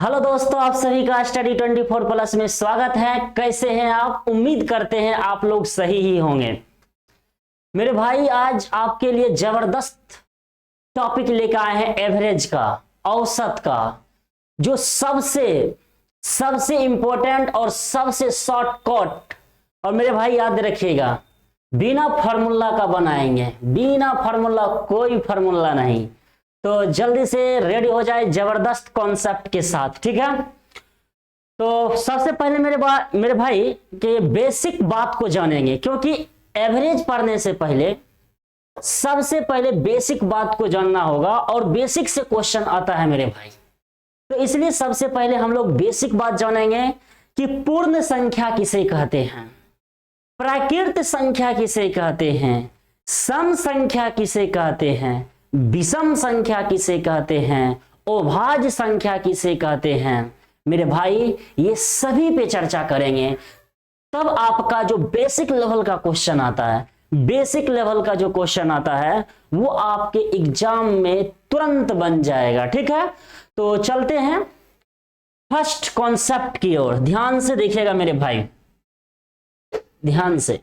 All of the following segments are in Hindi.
हेलो दोस्तों, आप सभी का स्टडी 24+ में स्वागत है। कैसे हैं आप? उम्मीद करते हैं आप लोग सही ही होंगे। मेरे भाई आज आपके लिए जबरदस्त टॉपिक लेकर आए हैं, एवरेज का, औसत का, जो सबसे सबसे इंपॉर्टेंट और सबसे शॉर्टकट। और मेरे भाई याद रखिएगा, बिना फार्मूला का बनाएंगे, बिना फार्मूला, कोई फार्मूला नहीं। तो जल्दी से रेडी हो जाए जबरदस्त कॉन्सेप्ट के साथ, ठीक है। तो सबसे पहले मेरे भाई के बेसिक बात को जानेंगे, क्योंकि एवरेज पढ़ने से पहले सबसे पहले बेसिक बात को जानना होगा, और बेसिक से क्वेश्चन आता है मेरे भाई। तो इसलिए सबसे पहले हम लोग बेसिक बात जानेंगे कि पूर्ण संख्या किसे कहते हैं, प्राकृत संख्या किसे कहते हैं, सम संख्या किसे कहते हैं, विषम संख्या किसे कहते हैं, अभाज्य संख्या किसे कहते हैं। मेरे भाई ये सभी पे चर्चा करेंगे, तब आपका जो बेसिक लेवल का क्वेश्चन आता है, बेसिक लेवल का जो क्वेश्चन आता है वो आपके एग्जाम में तुरंत बन जाएगा, ठीक है। तो चलते हैं फर्स्ट कॉन्सेप्ट की ओर। ध्यान से देखिएगा मेरे भाई, ध्यान से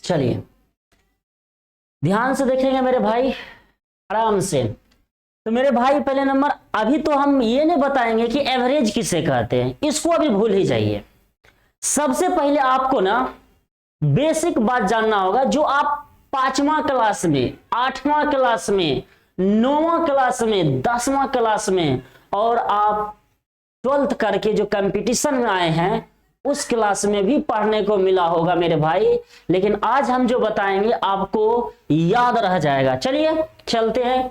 चलिए, ध्यान से देखेंगे मेरे भाई, आराम से। तो मेरे भाई पहले नंबर, अभी तो हम ये नहीं बताएंगे कि एवरेज किसे कहते हैं, इसको अभी भूल ही जाइए। सबसे पहले आपको ना बेसिक बात जानना होगा, जो आप 5वां क्लास में, 8वां क्लास में, 9वां क्लास में, 10वां क्लास में, और आप 12th करके जो कंपटीशन में आए हैं उस क्लास में भी पढ़ने को मिला होगा मेरे भाई। लेकिन आज हम जो बताएंगे आपको याद रह जाएगा। चलिए चलते हैं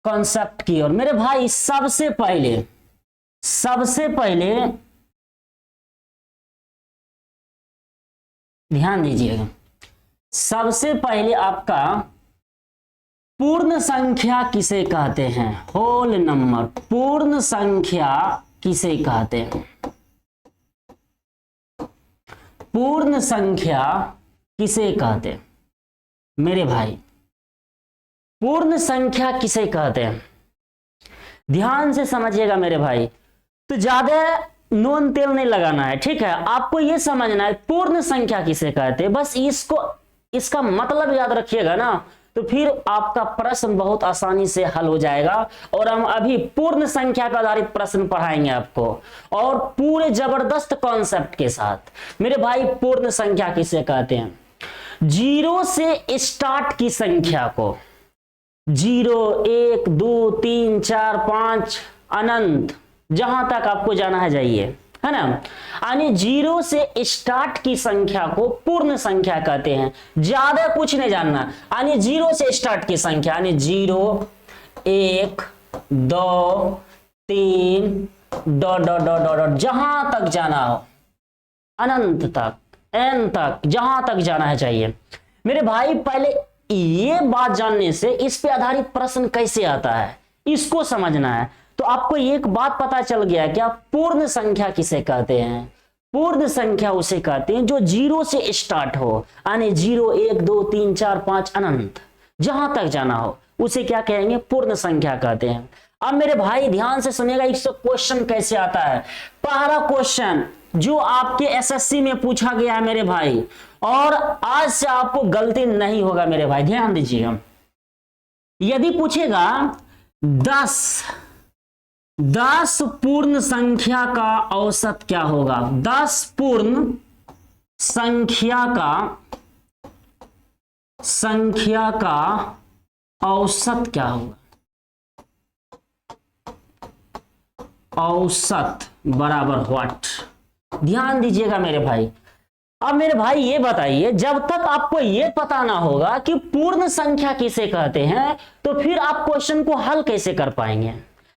कॉन्सेप्ट की ओर। मेरे भाई सबसे पहले ध्यान दीजिएगा, सबसे पहले आपका पूर्ण संख्या किसे कहते हैं, होल नंबर, पूर्ण संख्या किसे कहते हैं, पूर्ण संख्या किसे कहते हैं। मेरे भाई पूर्ण संख्या किसे कहते हैं, ध्यान से समझिएगा मेरे भाई। तो ज्यादा नून तेल नहीं लगाना है, ठीक है। आपको यह समझना है पूर्ण संख्या किसे कहते हैं, बस इसका मतलब याद रखिएगा ना, तो फिर आपका प्रश्न बहुत आसानी से हल हो जाएगा। और हम अभी पूर्ण संख्या पर आधारित प्रश्न पढ़ाएंगे आपको, और पूरे जबरदस्त कॉन्सेप्ट के साथ। मेरे भाई पूर्ण संख्या किसे कहते हैं, जीरो से स्टार्ट की संख्या को, 0 1 2 3 4 5 अनंत, जहां तक आपको जाना है जाइए, है ना। यानी 0 से स्टार्ट की संख्या को पूर्ण संख्या कहते हैं। ज्यादा कुछ नहीं जानना, यानी 0 से स्टार्ट की संख्या, यानी 0 1 2 3 डॉट जहां तक जाना हो, अनंत तक, n तक, जहां तक जाना है चाहिए। मेरे भाई पहले ये बात जानने से इस पे आधारित प्रश्न कैसे आता है इसको समझना है। तो आपको एक बात पता चल गया कि आप पूर्ण संख्या किसे कहते हैं। पूर्ण संख्या उसे कहते हैं जो 0 से स्टार्ट हो, यानी 0 1 2 3 4 5 अनंत, जहां तक जाना हो उसे क्या कहेंगे, पूर्ण संख्या कहते हैं। अब मेरे भाई ध्यान से सुनिएगा, इससे क्वेश्चन कैसे आता है। पहला क्वेश्चन जो आपके एसएससी में पूछा गया है मेरे भाई, और आज से आपको गलती नहीं होगा मेरे भाई, ध्यान दीजिएगा। यदि पूछेगा 10 पूर्ण संख्या का औसत क्या होगा, 10 पूर्ण संख्या का औसत क्या होगा, औसत बराबर व्हाट। ध्यान दीजिएगा मेरे भाई। अब मेरे भाई ये बताइए, जब तक आपको ये पता ना होगा कि पूर्ण संख्या किसे कहते हैं, तो फिर आप क्वेश्चन को हल कैसे कर पाएंगे।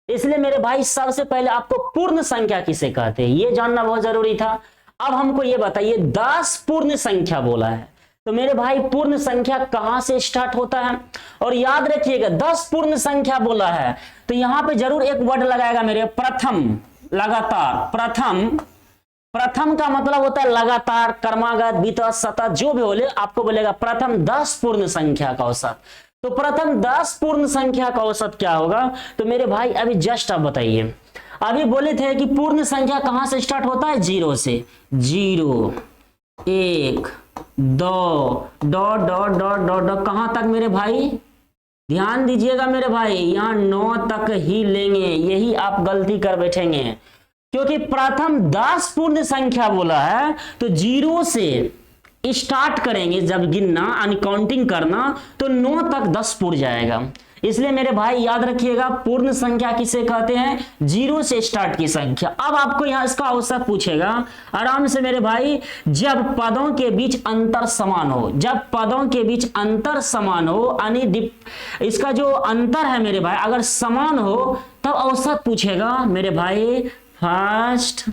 इसलिए मेरे भाई सबसे पहले आपको पूर्ण संख्या किसे कहते हैं ये जानना बहुत जरूरी था। अब हमको ये बताइए, 10 पूर्ण संख्या बोला है, तो मेरे भाई पूर्ण संख्या कहां से स्टार्ट होता है। और याद रखिएगा 10 पूर्ण संख्या बोला है, तो यहां पे जरूर एक वर्ड लगाएगा मेरे, प्रथम, लगातार। प्रथम का मतलब होता है लगातार, क्रमागत, बीतत, सतत, जो भी बोले आपको बोलेगा प्रथम 10 पूर्ण संख्या का औसत। तो प्रथम 10 पूर्ण संख्या का औसत क्या होगा? तो मेरे भाई अभी जस्ट आप बताइए, अभी बोले थे कि पूर्ण संख्या कहां से स्टार्ट होता है? 0 से। 0 1 2 dot dot dot dot dot कहां तक मेरे भाई? ध्यान दीजिएगा मेरे भाई, यहां 9 तक ही लेंगे, यही आप गलती कर बैठेंगे, क्योंकि प्रथम 10 पूर्ण संख्या बोला है तो 0 से स्टार्ट करेंगे जब गिनना यानी काउंटिंग करना, तो 9 तक 10 पूर्ण जाएगा। इसलिए मेरे भाई याद रखिएगा, पूर्ण संख्या किसे कहते हैं? 0 से स्टार्ट की संख्या। अब आपको यहां इसका औसत पूछेगा आराम से मेरे भाई, जब पदों के बीच अंतर समान हो, जब पदों के बीच अंतर समान हो यानी इसका जो अंतर है मेरे भाई अगर समान हो तब औसत पूछेगा मेरे भाई। फर्स्ट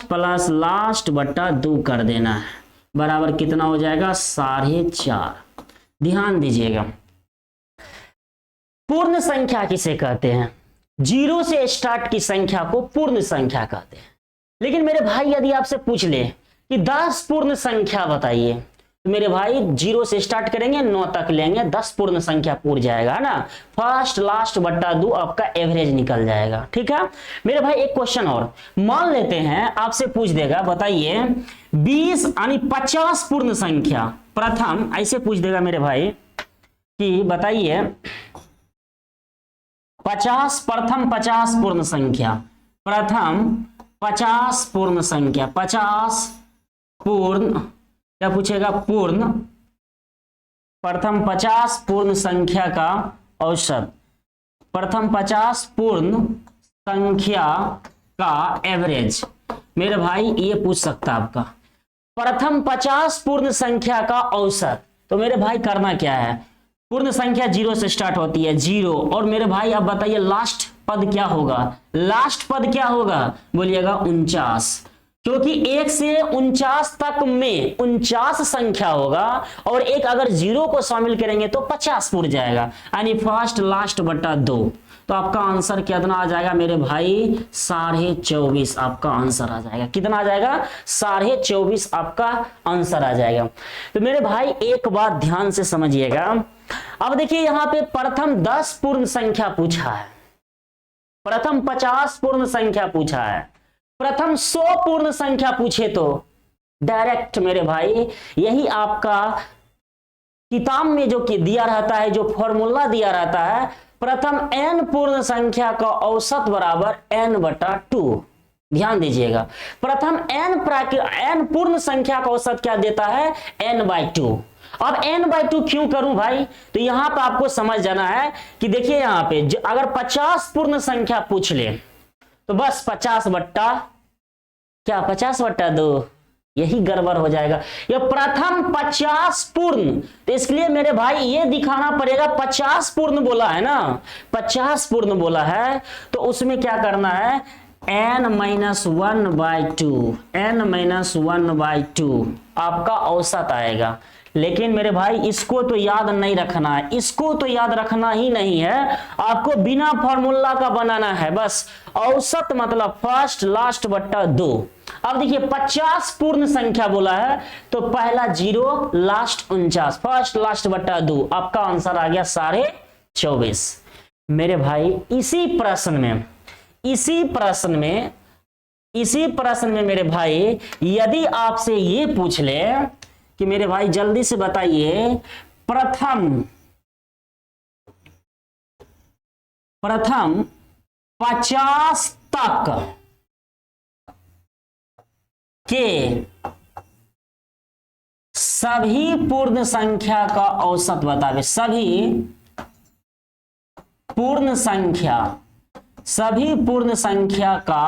प्लस लास्ट बट्टा 2 कर देना है, बराबर कितना हो जाएगा? 4.5। ध्यान दीजिएगा, पूर्ण संख्या किसे कहते हैं? 0 से स्टार्ट की संख्या को पूर्ण संख्या कहते हैं। लेकिन मेरे भाई यदि आपसे पूछ ले कि 10 पूर्ण संख्या बताइए, तो मेरे भाई 0 से स्टार्ट करेंगे 9 तक लेंगे, 10 पूर्ण संख्या पूर्ण जाएगा, है ना? फर्स्ट लास्ट बट्टा 2 आपका एवरेज निकल जाएगा। ठीक है मेरे भाई, एक क्वेश्चन और मान लेते हैं, आपसे पूछ देगा बताइए 20 यानी 50 पूर्ण संख्या, प्रथम ऐसे पूछ देगा मेरे भाई कि बताइए 50 प्रथम 50 पूर्ण संख्या, प्रथम 50 पूर्ण संख्या, 50 पूर्ण क्या पूछेगा? पूर्ण, प्रथम 50 पूर्ण संख्या का औसत, प्रथम 50 पूर्ण संख्या का एवरेज। मेरे भाई ये पूछ सकता है आपका प्रथम 50 पूर्ण संख्या का औसत। तो मेरे भाई करना क्या है? पूर्ण संख्या 0 से स्टार्ट होती है, 0, और मेरे भाई अब बताइए लास्ट पद क्या होगा? लास्ट पद क्या होगा? बोलिएगा 49, क्योंकि 1 से 49 तक में 49 संख्या होगा, और एक अगर 0 को शामिल करेंगे तो 50 पूर्ण जाएगा, यानी फर्स्ट लास्ट बट्टा 2। तो आपका आंसर कितना आ जाएगा मेरे भाई? 24.5 आपका आंसर आ जाएगा। कितना आ जाएगा? 24.5 आपका आंसर आ जाएगा। तो मेरे भाई एक बात ध्यान से समझिएगा, अब देखिए यहां पे प्रथम 10 पूर्ण संख्या पूछा है, प्रथम 50 पूर्ण संख्या पूछा है, प्रथम 100 पूर्ण संख्या पूछे तो डायरेक्ट मेरे भाई यही आपका किताब में जो कि दिया रहता है, जो फॉर्मूला दिया रहता है, प्रथम n पूर्ण संख्या का औसत बराबर n बटा 2। ध्यान दीजिएगा, प्रथम n पूर्ण संख्या का औसत क्या देता है? n/2। अब n/2 क्यों करूं भाई? तो यहां पर आपको समझ जाना है कि देखिए यहां पे अगर 50 पूर्ण संख्या पूछ ले तो बस 50 बट्टा 2 यही गड़बड़ हो जाएगा। ये प्रथम 50 पूर्ण, तो इसके लिए मेरे भाई ये दिखाना पड़ेगा 50 पूर्ण बोला है ना, 50 पूर्ण बोला है, तो उसमें क्या करना है? n-1/2 आपका औसत आएगा। लेकिन मेरे भाई इसको तो याद नहीं रखना है, इसको तो याद रखना ही नहीं है, आपको बिना फॉर्मूला का बनाना है बस। औसत मतलब फर्स्ट लास्ट बट्टा 2। अब देखिए 50 पूर्ण संख्या बोला है तो पहला 0 लास्ट 49, फर्स्ट लास्ट बट्टा 2, आपका आंसर आ गया 24.5। मेरे भाई इसी प्रश्न में मेरे भाई यदि आपसे ये पूछ ले कि मेरे भाई जल्दी से बताइए प्रथम 50 तक के सभी पूर्ण संख्या का औसत बतावे, सभी पूर्ण संख्या का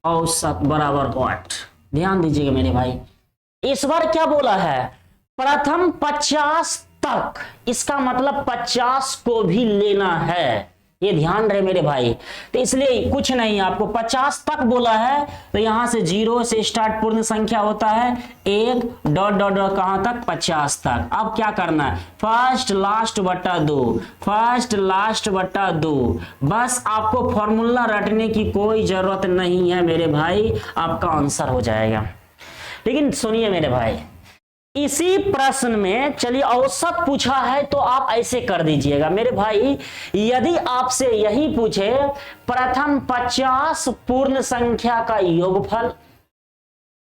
औसत बराबर 8। ध्यान दीजिएगा मेरे भाई, इस बार क्या बोला है? प्रथम 50 तक, इसका मतलब 50 को भी लेना है, ये ध्यान रहे मेरे भाई। तो इसलिए कुछ नहीं, आपको 50 तक बोला है तो यहां से 0 से स्टार्ट पूर्ण संख्या होता है, 1 डॉट डॉट डॉट कहां तक? 50 तक। अब क्या करना है? फर्स्ट लास्ट बट्टा 2, बस आपको फॉर्मूला रटने की कोई जरूरत नहीं है मेरे भाई, आपका आंसर हो जाएगा। लेकिन सुनिए मेरे भाई, इसी प्रश्न में चलिए औसत पूछा है तो आप ऐसे कर दीजिएगा मेरे भाई। यदि आपसे यही पूछे प्रथम 50 पूर्ण संख्या का योगफल,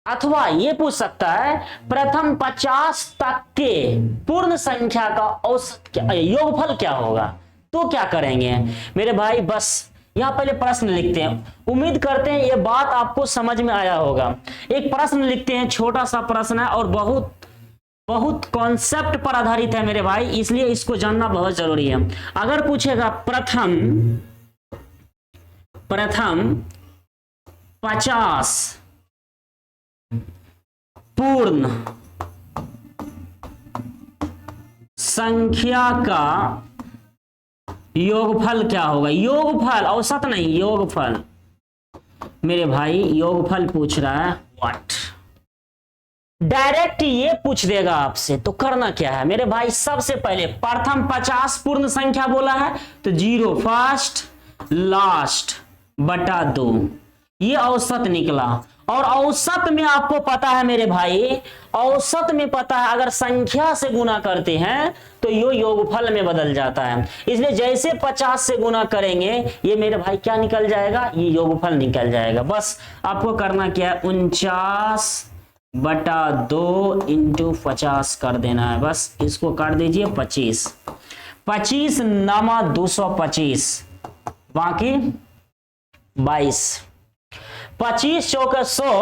अथवा ये पूछ सकता है प्रथम 50 तक के पूर्ण संख्या का औसत क्या, योगफल क्या होगा, तो क्या करेंगे मेरे भाई। बस यहां पहले प्रश्न लिखते हैं, उम्मीद करते हैं ये बात आपको समझ में आया होगा। एक प्रश्न लिखते हैं, छोटा सा प्रश्न है और बहुत बहुत कॉन्सेप्ट पर आधारित है मेरे भाई, इसलिए इसको जानना बहुत जरूरी है। अगर पूछेगा प्रथम 50 पूर्ण संख्या का योगफल क्या होगा, योगफल औसत नहीं, योगफल मेरे भाई, योगफल पूछ रहा है व्हाट। डायरेक्ट ये पूछ देगा आपसे तो करना क्या है मेरे भाई, सबसे पहले प्रथम 50 पूर्ण संख्या बोला है तो 0 फर्स्ट लास्ट बटा 2, ये औसत निकला। और औसत में आपको पता है मेरे भाई, औसत में पता है अगर संख्या से गुना करते हैं तो ये योगफल में बदल जाता है, इसलिए जैसे 50 से गुना करेंगे ये मेरे भाई क्या निकल जाएगा, ये योगफल निकल जाएगा। बस आपको करना क्या है, 49/2 इंटू 50 कर देना है, बस इसको कर दीजिए 25, 25 नामा 225, बाकी 22, 25 चौके 100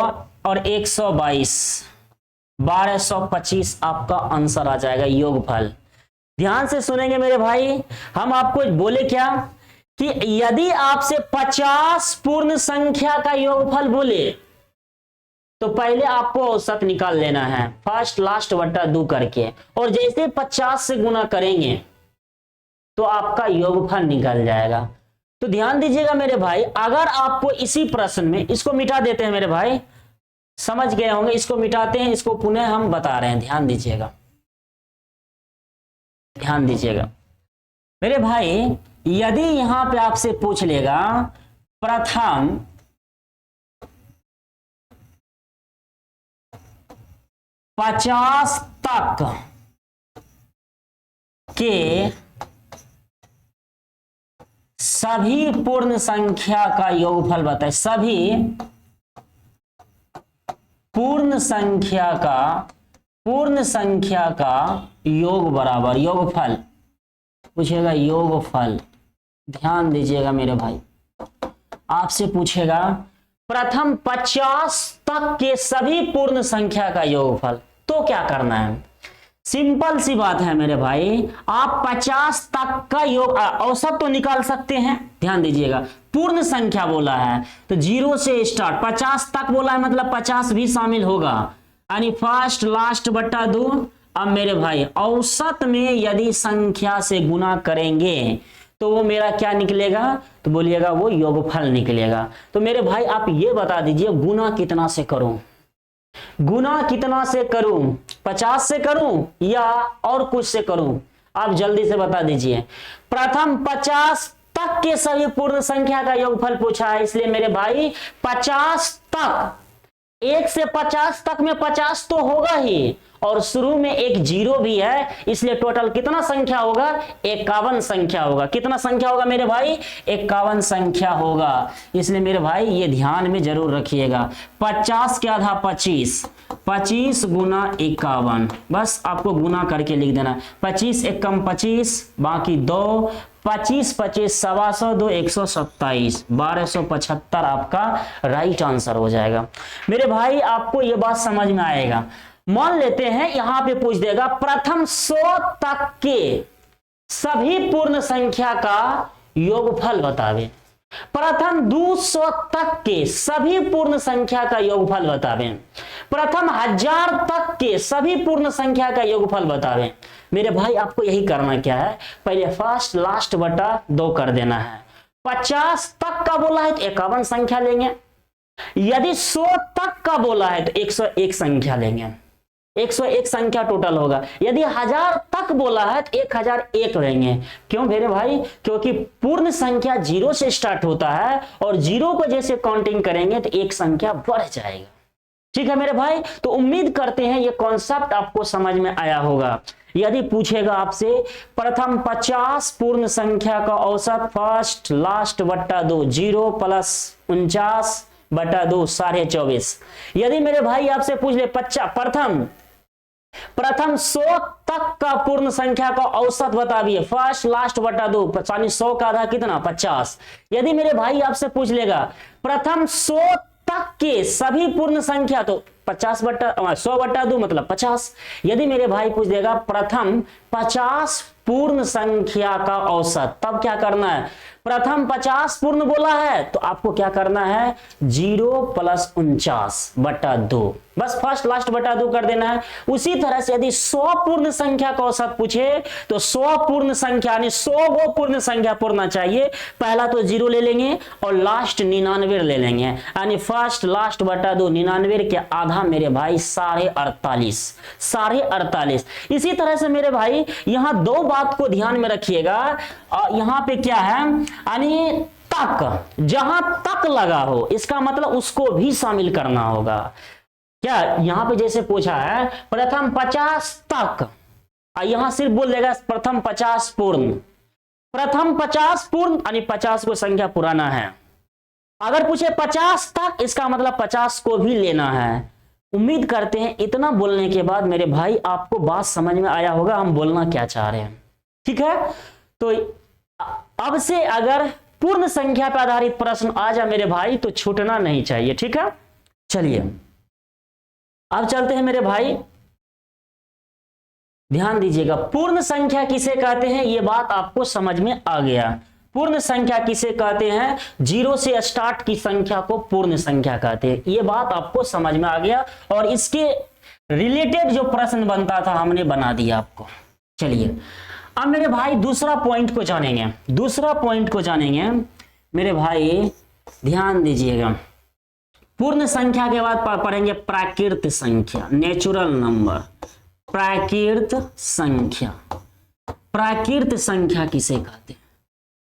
और 122, 1225 आपका आंसर आ जाएगा योगफल। ध्यान से सुनेंगे मेरे भाई, हम आपको बोले क्या कि यदि आपसे 50 पूर्ण संख्या का योगफल बोले तो पहले आपको औसत निकाल लेना है, फर्स्ट लास्ट बटा 2 करके, और जैसे 50 से गुना करेंगे तो आपका योगफल निकल जाएगा। तो ध्यान दीजिएगा मेरे भाई, अगर आपको इसी प्रश्न में, इसको मिटा देते हैं मेरे भाई, समझ गए होंगे, इसको मिटाते हैं, इसको पुनः हम बता रहे हैं, ध्यान दीजिएगा, ध्यान दीजिएगा मेरे भाई। यदि यहां पे आपसे पूछ लेगा प्रथम 50 तक के सभी पूर्ण संख्या का योगफल बताए, सभी पूर्ण संख्या का योग बराबर, योगफल पूछेगा, योगफल ध्यान दीजिएगा मेरे भाई, आपसे पूछेगा प्रथम 50 तक के सभी पूर्ण संख्या का योगफल, तो क्या करना है, सिंपल सी बात है मेरे भाई, आप 50 तक का योग औसत तो निकाल सकते हैं। ध्यान दीजिएगा, पूर्ण संख्या बोला है तो 0 से स्टार्ट, 50 तक बोला है मतलब 50 भी शामिल होगा, यानी फर्स्ट लास्ट बटा 2। अब मेरे भाई औसत में यदि संख्या से गुना करेंगे तो वो मेरा क्या निकलेगा, तो बोलिएगा वो योगफल निकलेगा। तो मेरे भाई आप ये बता दीजिए गुना कितना से करूं, गुना कितना से करूं, 50 से करूं या और कुछ से करूं, आप जल्दी से बता दीजिए। प्रथम 50 तक के सभी पूर्ण संख्या का योगफल पूछा है, इसलिए मेरे भाई 50 तक, 1 से 50 तक में 50 तो होगा ही, और शुरू में एक 0 भी है, इसलिए टोटल कितना संख्या होगा, 51 संख्या होगा। कितना संख्या होगा मेरे भाई, 51 संख्या होगा। इसलिए मेरे भाई ये ध्यान में जरूर रखिएगा, 50 के आधा 25, 25 गुना 51, बस आपको गुना करके लिख देना, 25 एकम 25, बाकी 2, 25 25 125 2 127, 1275 आपका राइट आंसर हो जाएगा। मेरे भाई आपको ये बात समझ में आएगा। मान लेते हैं यहां पे पूछ देगा प्रथम 100 तक के सभी पूर्ण संख्या का योगफल बतावे, प्रथम 200 तक के सभी पूर्ण संख्या का योगफल बतावे, प्रथम 1000 तक के सभी पूर्ण संख्या का योगफल बतावे। मेरे भाई आपको यही करना क्या है, पहले फर्स्ट लास्ट बटा 2 कर देना है। 50 तक का बोला है तो 51 संख्या लेंगे, यदि 100 तक का बोला है तो 101 संख्या लेंगे, 101 संख्या टोटल होगा। यदि 1000 तक बोला है तो 1001 लेंगे। क्यों मेरे भाई, क्योंकि पूर्ण संख्या 0 से स्टार्ट होता है और 0 को जैसे काउंटिंग करेंगे तो एक संख्या बढ़ जाएगा। ठीक है मेरे भाई, तो उम्मीद करते हैं ये कॉन्सेप्ट आपको समझ में आया होगा। यदि पूछेगा आपसे प्रथम 50 पूर्ण संख्या का औसत फर्स्ट लास्ट बट्टा 2, 0 प्लस 49 बट्टा 2 24.5। यदि मेरे भाई आपसे पूछ ले प्रथम 100 तक का पूर्ण संख्या का औसत बताइए, फर्स्ट लास्ट बटा 2, 100 का आधा कितना 50। यदि मेरे भाई आपसे पूछ लेगा प्रथम 100 तक के सभी पूर्ण संख्या, तो 50 बट्टा 100 बट्टा 2 मतलब 50। यदि मेरे भाई पूछ देगा प्रथम 50 पूर्ण संख्या का औसत, तब क्या करना है, प्रथम 50 पूर्ण बोला है तो आपको क्या करना है 0 प्लस 49 बट्टा 2, बस फर्स्ट लास्ट बटा 2 कर देना है। उसी तरह से यदि 100 पूर्ण संख्या का औसत पूछे तो 100 पूर्ण संख्या यानी 100 गो पूर्ण संख्या पूर्णा चाहिए, पहला तो 0 ले लेंगे और लास्ट 99 ले लेंगे, यानी फर्स्ट लास्ट बटा 2 99 के आधा मेरे भाई 48.5। इसी तरह से मेरे भाई यहां दो बात को ध्यान में रखिएगा, यहां पे क्या है यानी तक, जहां तक लगा हो इसका मतलब उसको भी शामिल करना होगा। क्या यहां पे जैसे पूछा है प्रथम 50 तक, यहां सिर्फ बोल देगा प्रथम 50 पूर्ण, प्रथम 50 पूर्ण यानी 50 को संख्या पुराना है। अगर पूछे 50 तक इसका मतलब 50 को भी लेना है। उम्मीद करते हैं इतना बोलने के बाद मेरे भाई आपको बात समझ में आया होगा हम बोलना क्या चाह रहे हैं। ठीक है, तो अब से अगर पूर्ण संख्या पर आधारित प्रश्न आ जाए मेरे भाई तो छूटना नहीं चाहिए। ठीक है, चलिए अब चलते हैं मेरे भाई, ध्यान दीजिएगा पूर्ण संख्या किसे कहते हैं, यह बात आपको समझ में आ गया। पूर्ण संख्या किसे कहते हैं, 0 से स्टार्ट की संख्या को पूर्ण संख्या कहते हैं, यह बात आपको समझ में आ गया और इसके रिलेटेड जो प्रश्न बनता था हमने बना दिया आपको। चलिए अब मेरे भाई दूसरा पॉइंट को जानेंगे, दूसरा पॉइंट को जानेंगे मेरे भाई, ध्यान दीजिएगा। पूर्ण संख्या के बाद पढ़ेंगे प्राकृत संख्या, नेचुरल नंबर। प्राकृत संख्या, प्राकृत संख्या किसे कहते हैं,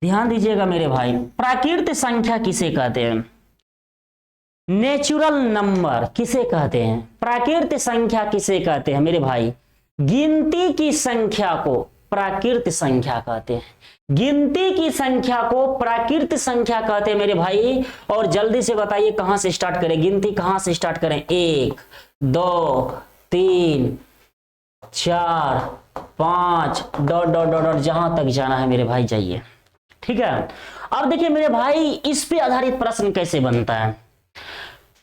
ध्यान दीजिएगा मेरे भाई, प्राकृत संख्या किसे कहते हैं, नेचुरल नंबर किसे कहते हैं, प्राकृत संख्या किसे कहते हैं मेरे भाई, गिनती की संख्या को प्राकृत संख्या कहते हैं, गिनती की संख्या को प्राकृत संख्या कहते हैं मेरे भाई। और जल्दी से बताइए कहां से स्टार्ट करें, गिनती कहां से स्टार्ट करें, 1 2 3 4 5 डॉट डॉट डॉट डॉट, जहां तक जाना है मेरे भाई जाइए। ठीक है, अब देखिए मेरे भाई इस पे आधारित प्रश्न कैसे बनता है,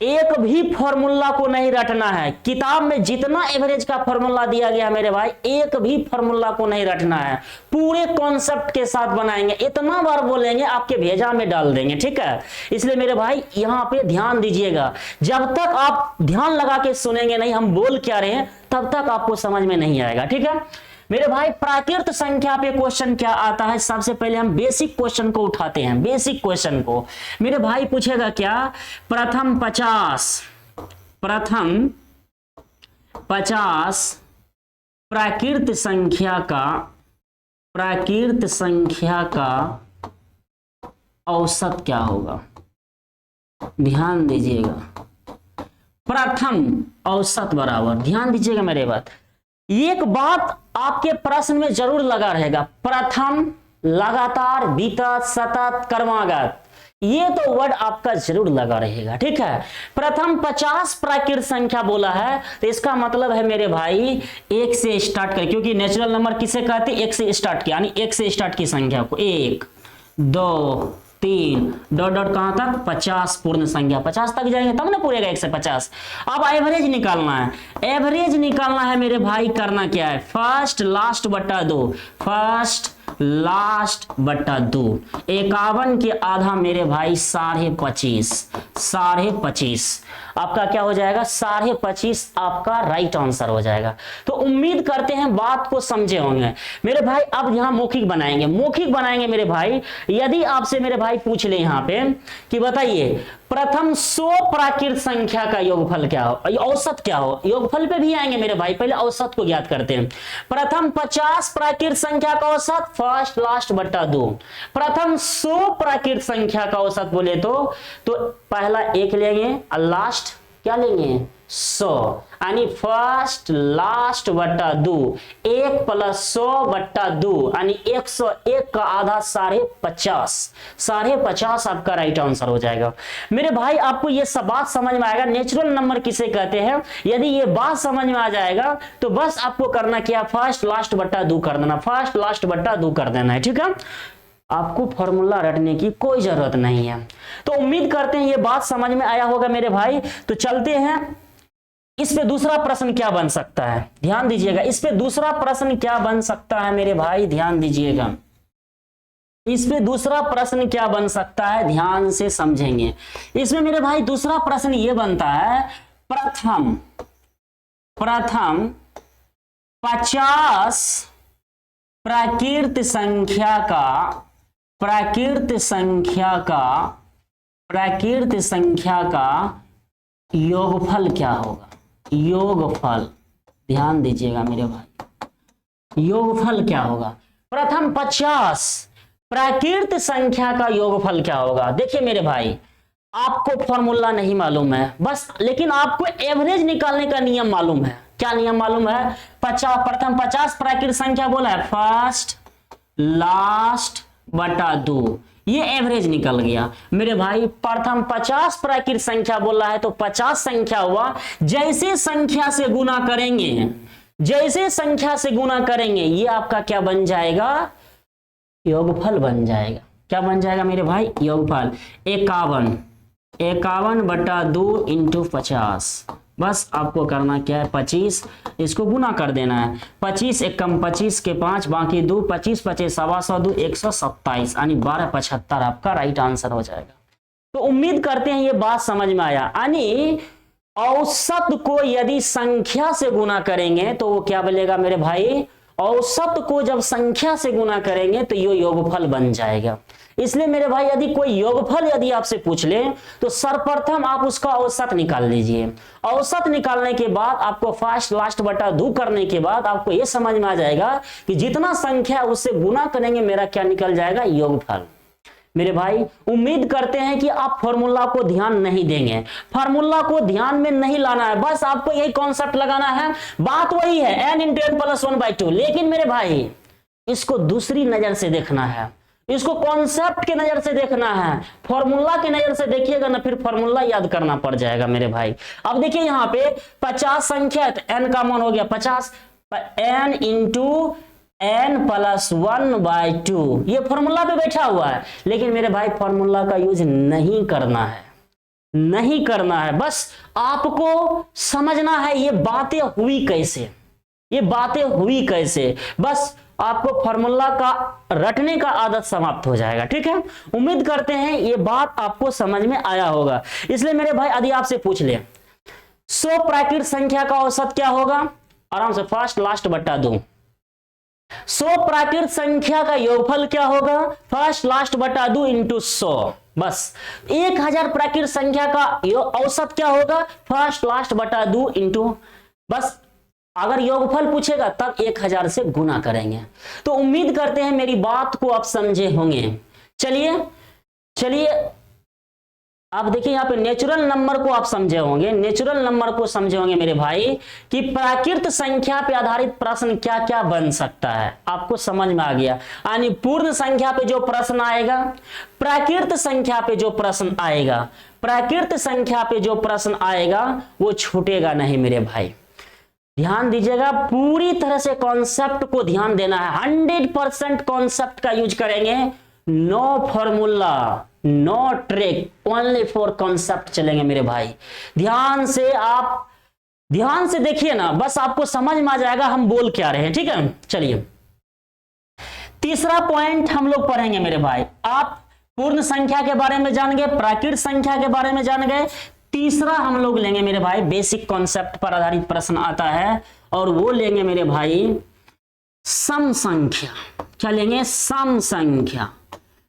एक भी फॉर्मूला को नहीं रटना है, किताब में जितना एवरेज का फॉर्मूला दिया गया मेरे भाई एक भी फॉर्मूला को नहीं रटना है, पूरे कॉन्सेप्ट के साथ बनाएंगे, इतना बार बोलेंगे आपके भेजा में डाल देंगे। ठीक है, इसलिए मेरे भाई यहां पे ध्यान दीजिएगा, जब तक आप ध्यान लगा के सुनेंगे नहीं हम बोल क्या रहे हैं तब तक आपको समझ में नहीं आएगा। ठीक है मेरे भाई, प्राकृत संख्या पे क्वेश्चन क्या आता है, सबसे पहले हम बेसिक क्वेश्चन को उठाते हैं। बेसिक क्वेश्चन को मेरे भाई पूछेगा क्या, प्रथम 50 प्राकृत संख्या का औसत क्या होगा, ध्यान दीजिएगा, प्रथम औसत बराबर, ध्यान दीजिएगा मेरे बात, एक बात आपके प्रश्न में जरूर लगा रहेगा, प्रथम लगातार वितत सतत क्रमागत, ये तो वर्ड आपका जरूर लगा रहेगा। ठीक है, प्रथम 50 प्राकृत संख्या बोला है तो इसका मतलब है मेरे भाई 1 से स्टार्ट कर, क्योंकि नेचुरल नंबर किसे कहते हैं, 1 से स्टार्ट किया, यानी 1 से स्टार्ट की संख्या को 1 2 3 डॉट डॉट कहां तक 50 पूर्ण संख्या, 50 तक जाएंगे तब ना पूरेगा 1 से 50। अब एवरेज निकालना है, एवरेज निकालना है मेरे भाई, करना क्या है, फर्स्ट लास्ट बट्टा 2, फर्स्ट लास्ट बट्टा 2, 51 के आधा मेरे भाई 25.5, आपका क्या हो जाएगा 25.5, आपका राइट आंसर हो जाएगा। तो उम्मीद करते हैं बात को समझे होंगे मेरे भाई। अब यहां मौखिक बनाएंगे मेरे भाई। यदि आपसे मेरे भाई पूछ ले यहां पे कि बताइए प्रथम 100 प्राकृत संख्या का योगफल क्या हो, औसत क्या हो, योगफल पे भी आएंगे मेरे भाई, पहले औसत को ज्ञात करते हैं। प्रथम 50 प्राकृत संख्या का औसत फर्स्ट लास्ट बट्टा 2, प्रथम 100 प्राकृत संख्या का औसत बोले तो पहला 1 लेंगे और लास्ट क्या लेंगे 100 यानी फर्स्ट लास्ट बट्टा 2, 1 + 100 बट्टा 2 यानी 101 का आधा 50.5, 50.5 आपका राइट आंसर हो जाएगा। मेरे भाई आपको ये सब बात समझ में आएगा, नेचुरल नंबर किसे कहते हैं, यदि ये बात समझ में आ जाएगा तो बस आपको करना क्या, फर्स्ट लास्ट बट्टा 2 कर देना, फर्स्ट लास्ट बट्टा 2 कर देना है, ठीक है। आपको फॉर्मूला रटने की कोई जरूरत नहीं है। तो उम्मीद करते हैं ये बात समझ में आया होगा मेरे भाई। तो चलते हैं इस पे दूसरा प्रश्न क्या बन सकता है, ध्यान दीजिएगा। इस पे दूसरा प्रश्न क्या बन सकता है मेरे भाई, ध्यान दीजिएगा। इस पे दूसरा प्रश्न क्या बन सकता है, ध्यान से समझेंगे। इसमें मेरे भाई दूसरा प्रश्न ये बनता है, प्रथम 50 प्राकृत संख्या का योगफल क्या होगा, योगफल, ध्यान दीजिएगा मेरे भाई, योगफल क्या होगा। प्रथम 50 प्राकृत संख्या का योगफल क्या होगा। देखिए मेरे भाई, आपको फॉर्मूला नहीं मालूम है बस, लेकिन आपको एवरेज निकालने का नियम मालूम है। क्या नियम मालूम है, प्रथम 50 प्राकृत संख्या बोला है, फर्स्ट लास्ट बटा 2, ये एवरेज निकल गया मेरे भाई। प्रथम 50 प्राकृत संख्या बोला है तो 50 संख्या हुआ, जैसे संख्या से गुना करेंगे, जैसे संख्या से गुना करेंगे ये आपका क्या बन जाएगा, योगफल बन जाएगा। क्या बन जाएगा मेरे भाई, योगफल। 51 बटा 2 इंटू 50, बस आपको करना क्या है, 25, इसको गुना कर देना है। 25 एकम 25 के 5 बाकी 2, 25 25 125 127 यानी 1275 आपका राइट आंसर हो जाएगा। तो उम्मीद करते हैं ये बात समझ में आया। यानी औसत को यदि संख्या से गुना करेंगे तो वो क्या बनेगा मेरे भाई, औसत को जब संख्या से गुना करेंगे तो ये योगफल बन जाएगा। इसलिए मेरे भाई यदि कोई योगफल यदि आपसे पूछ ले तो सर्वप्रथम आप उसका औसत निकाल लीजिए। औसत निकालने के बाद आपको फर्स्ट लास्ट बटा 2 करने के बाद आपको यह समझ में आ जाएगा कि जितना संख्या उससे गुना करेंगे मेरा क्या निकल जाएगा, योगफल। मेरे भाई उम्मीद करते हैं कि आप फॉर्मूला को ध्यान नहीं देंगे, फॉर्मूला को ध्यान में नहीं लाना है, बस आपको यही कॉन्सेप्ट लगाना है। बात वही है n × n + 1/2, लेकिन मेरे भाई इसको दूसरी नजर से देखना है, इसको कॉन्सेप्ट के नजर से देखना है। फॉर्मूला के नजर से देखिएगा ना फिर फॉर्मूला याद करना पड़ जाएगा मेरे भाई। अब देखिए यहाँ पे 50 संख्या है तो n का मान हो गया 50, n × n + 1/2, ये फॉर्मूला पे बैठा हुआ है। लेकिन मेरे भाई फॉर्मूला का यूज नहीं करना है, नहीं करना है, बस आपको समझना है ये बातें हुई कैसे, ये बातें हुई कैसे, बस आपको फॉर्मूला का रटने का आदत समाप्त हो जाएगा। ठीक है, उम्मीद करते हैं ये बात आपको समझ में आया होगा। इसलिए मेरे भाई यदि आपसे पूछ ले 100 प्राकृत संख्या का औसत क्या होगा, आराम से फर्स्ट लास्ट बटा 2। 100 प्राकृत संख्या का योगफल क्या होगा, फर्स्ट लास्ट बटा 2 इंटू 100। बस 1000 प्राकृत संख्या का औसत क्या होगा, फर्स्ट लास्ट बटा 2 इंटू, बस अगर योगफल पूछेगा तब 1000 से गुना करेंगे। तो उम्मीद करते हैं मेरी बात को आप समझे होंगे। चलिए आप देखिए यहाँ पे नेचुरल नंबर को आप समझे होंगे, नेचुरल नंबर को समझे होंगे मेरे भाई कि प्राकृत संख्या पे आधारित प्रश्न क्या क्या बन सकता है, आपको समझ में आ गया। यानी पूर्ण संख्या पे जो प्रश्न आएगा, प्राकृत संख्या पे जो प्रश्न आएगा, प्राकृत संख्या पे जो प्रश्न आएगा वो छूटेगा नहीं मेरे भाई। ध्यान दीजिएगा, पूरी तरह से कॉन्सेप्ट को ध्यान देना है, 100% कॉन्सेप्ट का यूज करेंगे। No formula, no trick, only for concept चलेंगे मेरे भाई। ध्यान से आप ध्यान से देखिए ना, बस आपको समझ में आ जाएगा हम बोल क्या रहे हैं। ठीक है, चलिए तीसरा पॉइंट हम लोग पढ़ेंगे मेरे भाई। आप पूर्ण संख्या के बारे में जान गए, प्राकृत संख्या के बारे में जान गए। तीसरा हम लोग लेंगे मेरे भाई, बेसिक कॉन्सेप्ट पर आधारित प्रश्न आता है और वो लेंगे मेरे भाई सम संख्या। क्या लेंगे, सम संख्या।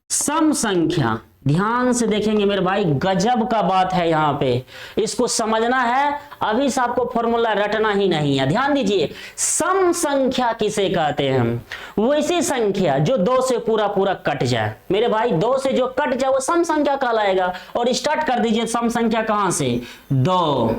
सम संख्या ध्यान से देखेंगे मेरे भाई, गजब का बात है यहाँ पे, इसको समझना है। अभी से आपको फॉर्मूला रटना ही नहीं है। ध्यान दीजिए, सम संख्या किसे कहते हैं, वैसी संख्या जो 2 से पूरा पूरा कट जाए मेरे भाई। 2 से जो कट जाए वो सम संख्या कहलाएगा। और स्टार्ट कर दीजिए, सम संख्या कहां से, 2,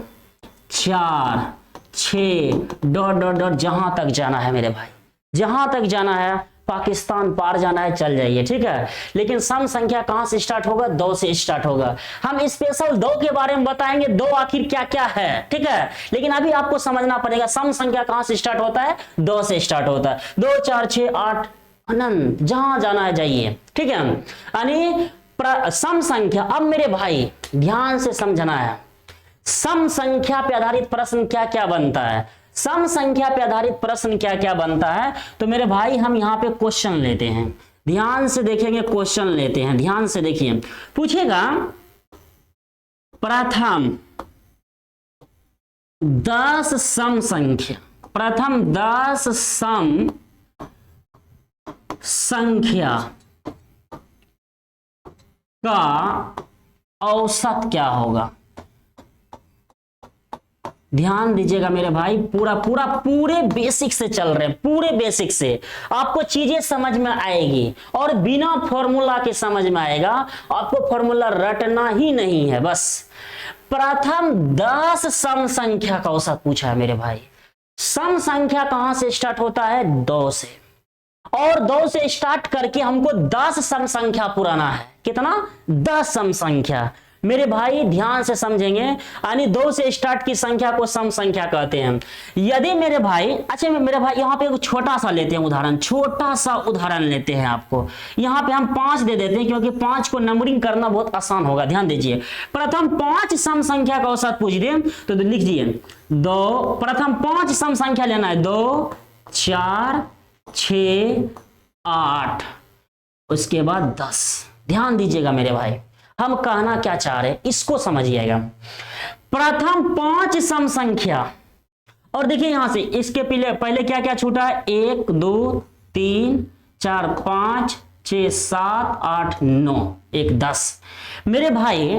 4 6 डॉट डॉट डॉट, जहां तक जाना है मेरे भाई, जहां तक जाना है, पाकिस्तान पार जाना है, चल जाइए, ठीक है। लेकिन सम संख्या कहां से स्टार्ट होगा? 2 से स्टार्ट होगा। हम स्पेशल 2 के बारे में बताएंगे, 2 आखिर क्या क्या है, ठीक है। लेकिन अभी आपको समझना पड़ेगा सम संख्या कहां से स्टार्ट होता है? 2 से स्टार्ट होता है। 2 4 6 8 अनंत, जहां जाना है जाइए, ठीक है। यानी सम संख्या, अब मेरे भाई ध्यान से समझना है, सम संख्या पे आधारित प्रश्न क्या क्या बनता है, सम संख्या पे आधारित प्रश्न क्या क्या बनता है। तो मेरे भाई हम यहां पे क्वेश्चन लेते हैं, ध्यान से देखेंगे, क्वेश्चन लेते हैं, ध्यान से देखिए। पूछेगा प्रथम 10 सम संख्या, प्रथम 10 सम संख्या का औसत क्या होगा? ध्यान दीजिएगा मेरे भाई, पूरे बेसिक से चल रहे हैं, पूरे बेसिक से आपको चीजें समझ में आएगी और बिना फॉर्मूला के समझ में आएगा। आपको फॉर्मूला रटना ही नहीं है बस। प्रथम 10 सम संख्या का औसत पूछा है मेरे भाई। सम संख्या कहां से स्टार्ट होता है? 2 से, और 2 से स्टार्ट करके हमको 10 सम संख्या पुराना है। कितना? 10 सम संख्या। मेरे भाई ध्यान से समझेंगे, यानी 2 से स्टार्ट की संख्या को सम संख्या कहते हैं। यदि मेरे भाई, अच्छा मेरे भाई यहां पे एक छोटा सा लेते हैं उदाहरण, छोटा सा उदाहरण लेते हैं। आपको यहां पे हम 5 दे देते हैं, क्योंकि 5 को नंबरिंग करना बहुत आसान होगा। ध्यान दीजिए, प्रथम 5 सम संख्या का औसत पूछ दे तो लिख दिए 2, प्रथम 5 सम संख्या लेना है, 2 4 6 8, उसके बाद 10। ध्यान दीजिएगा मेरे भाई, हम कहना क्या चाह रहे हैं इसको समझिएगा। प्रथम 5 सम संख्या, और देखिए यहां से इसके पहले क्या क्या छूटा है? 1 2 3 4 5 6 7 8 9, 1 10। मेरे भाई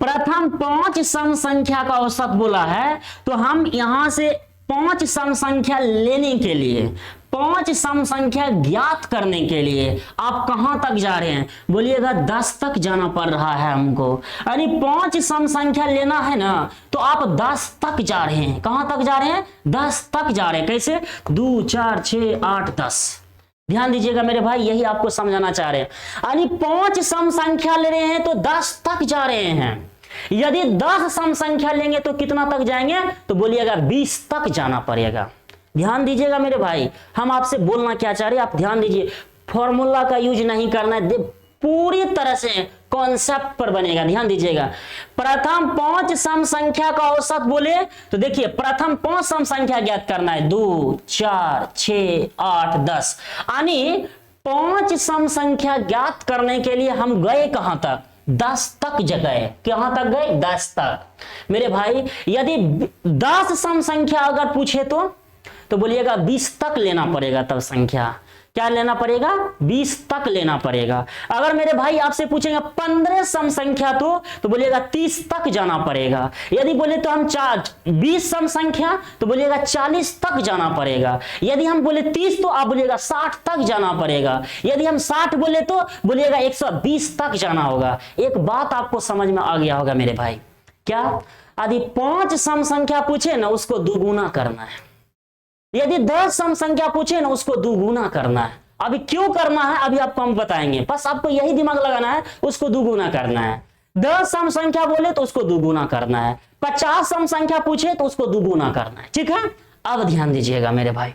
प्रथम 5 सम संख्या का औसत बोला है, तो हम यहां से 5 सम संख्या लेने के लिए, 5 सम संख्या ज्ञात करने के लिए आप कहां तक जा रहे हैं? बोलिएगा 10 तक जाना पड़ रहा है हमको। यानी 5 सम संख्या लेना है ना, तो आप 10 तक जा रहे हैं। कहां तक जा रहे हैं? 10 तक जा रहे हैं। कैसे? 2 4 6 8 10। ध्यान दीजिएगा मेरे भाई, यही आपको समझाना चाह रहे हैं। यानी 5 सम संख्या ले रहे हैं तो 10 तक जा रहे हैं। यदि 10 सम संख्या लेंगे तो कितना तक जाएंगे? तो बोलिएगा 20 तक जाना पड़ेगा। ध्यान दीजिएगा मेरे भाई, हम आपसे बोलना क्या चाह रहे हैं, आप ध्यान दीजिए। फॉर्मूला का यूज नहीं करना है, पूरी तरह से कॉन्सेप्ट पर बनेगा। ध्यान दीजिएगा, प्रथम 5 सम संख्या का औसत बोले तो देखिए प्रथम 5 सम संख्या ज्ञात करना है, 2 4 6 8 10। यानी 5 सम संख्या ज्ञात करने के लिए हम गए कहां तक? 10 तक गए। कहां तक गए? 10 तक। मेरे भाई यदि 10 सम संख्या अगर पूछे तो बोलिएगा 20 तक लेना पड़ेगा। तब संख्या क्या लेना पड़ेगा? 20 तक लेना पड़ेगा। अगर मेरे भाई आपसे पूछेंगे 15 सम संख्या तो बोलिएगा 30 तक जाना पड़ेगा। यदि बोले तो हम 20 सम संख्या तो बोलिएगा 40 तक जाना पड़ेगा। यदि हम बोले 30 तो आप बोलिएगा 60 तक जाना पड़ेगा। यदि हम 60 बोले तो बोलिएगा 120 तक जाना होगा। एक बात आपको समझ में आ गया होगा मेरे भाई, क्या? यदि 5 सम संख्या पूछे ना, उसको दुगुना करना है। यदि 10 सम संख्या पूछे ना, उसको दुगुना करना है। अभी क्यों करना है अभी आपको हम बताएंगे, बस आपको यही दिमाग लगाना है, उसको दुगुना करना है। 10 सम संख्या बोले तो उसको दुगुना करना है। 50 सम संख्या पूछे तो उसको दुगुना करना है। ठीक है, अब ध्यान दीजिएगा मेरे भाई,